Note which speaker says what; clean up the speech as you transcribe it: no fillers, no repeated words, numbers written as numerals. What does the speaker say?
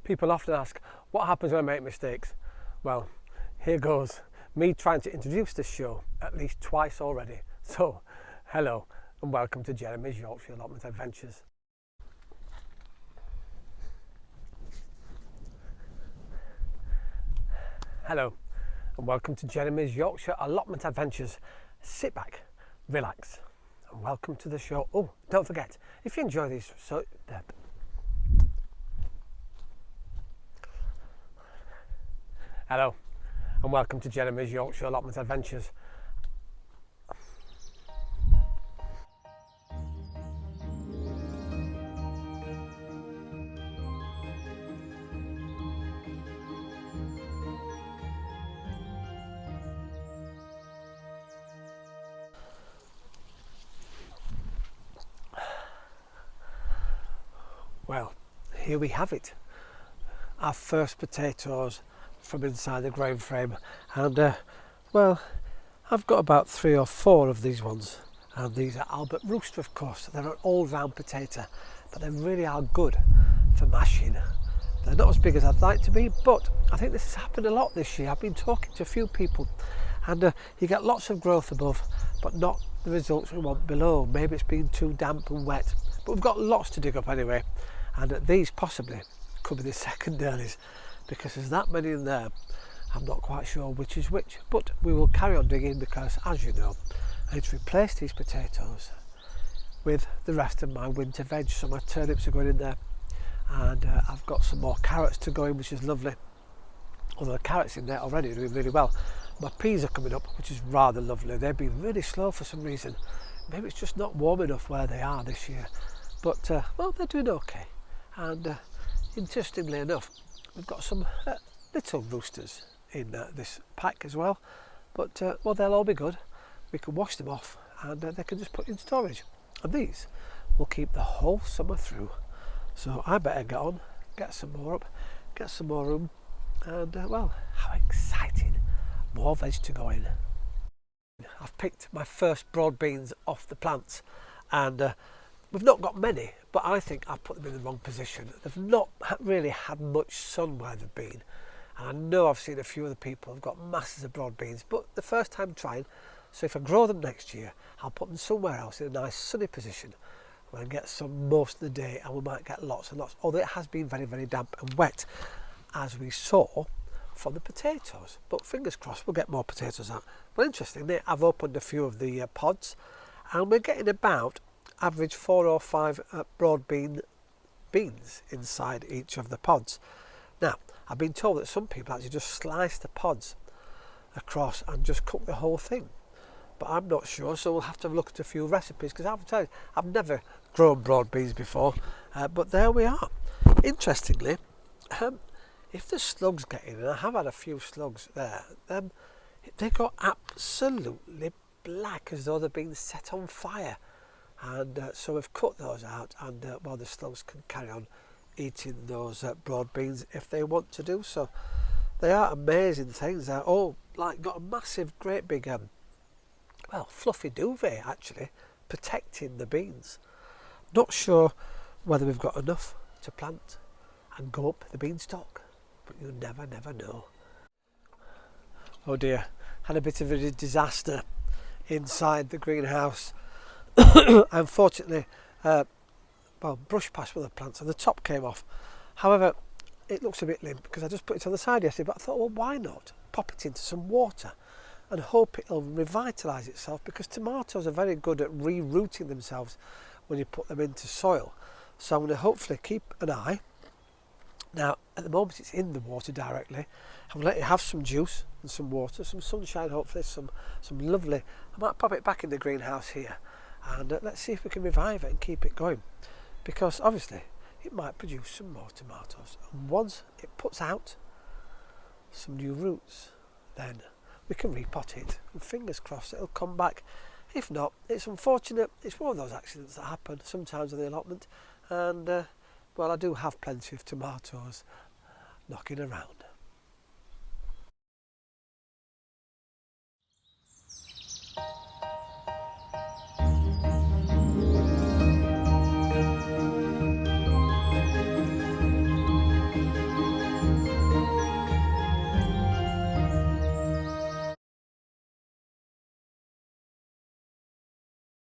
Speaker 1: People often ask, what happens when I make mistakes? Well, here goes me trying to introduce this show at least twice already. So, hello and welcome to Jeremy's Yorkshire Allotment Adventures. Hello and welcome to Jeremy's Yorkshire Allotment Adventures. Sit back, relax and welcome to the show. Oh, don't forget, if you enjoy these, hello and welcome to Jeremy's Yorkshire Allotment Adventures. Well, here we have it, our first potatoes from inside the ground frame, and well, I've got about 3 or 4 of these ones, and these are Albert Rooster, of course. They're an all-round potato, but they really are good for mashing. They're not as big as I'd like to be, but I think this has happened a lot this year. I've been talking to a few people, and you get lots of growth above, but not the results we want below. Maybe it's been too damp and wet, but we've got lots to dig up anyway. And these possibly could be the secondaries, because there's that many in there. I'm not quite sure which is which, but we will carry on digging because, as you know, I need to replace these potatoes with the rest of my winter veg. So my turnips are going in there, and I've got some more carrots to go in, which is lovely. Although the carrots in there already are doing really well. My peas are coming up, which is rather lovely. They've been really slow for some reason. Maybe it's just not warm enough where they are this year, but well, they're doing okay. And interestingly enough, we've got some little roosters in this pack as well, but well, they'll all be good. We can wash them off and they can just put in storage, and these will keep the whole summer through. So I better get on, get some more up, get some more room, and well, how exciting, more veg to go in. I've picked my first broad beans off the plants, and we've not got many, but I think I've put them in the wrong position. They've not really had much sun where they've been. And I know I've seen a few other people who've got masses of broad beans, but the first time trying, so if I grow them next year, I'll put them somewhere else in a nice sunny position where I get some most of the day, and we might get lots and lots, although it has been very, very damp and wet, as we saw from the potatoes. But fingers crossed we'll get more potatoes out. Well, interestingly, I've opened a few of the pods, and we're getting about average 4 or 5 broad beans inside each of the pods. Now, I've been told that some people actually just slice the pods across and just cook the whole thing, but I'm not sure, so we'll have to look at a few recipes, because I'll tell you, I've never grown broad beans before, but there we are. Interestingly, if the slugs get in, and I have had a few slugs there, they got absolutely black as though they've been set on fire. And so we've cut those out, and well, the slugs can carry on eating those broad beans if they want to do so. They are amazing things. They're all like got a massive, great big, well, fluffy duvet actually protecting the beans. Not sure whether we've got enough to plant and go up the beanstalk, but you never know. Oh dear, had a bit of a disaster inside the greenhouse. Unfortunately, well, brushed past with the plants and the top came off. However, it looks a bit limp because I just put it on the side yesterday, but I thought, well, why not pop it into some water and hope it'll revitalise itself, because tomatoes are very good at re-rooting themselves when you put them into soil. So I'm going to hopefully keep an eye. Now, at the moment it's in the water directly. I'm going to let it have some juice and some water, some sunshine, hopefully some lovely. I might pop it back in the greenhouse here, and let's see if we can revive it and keep it going, because obviously it might produce some more tomatoes, and once it puts out some new roots, then we can repot it, and fingers crossed it'll come back. If not, it's unfortunate. It's one of those accidents that happen sometimes on the allotment, and well, I do have plenty of tomatoes knocking around.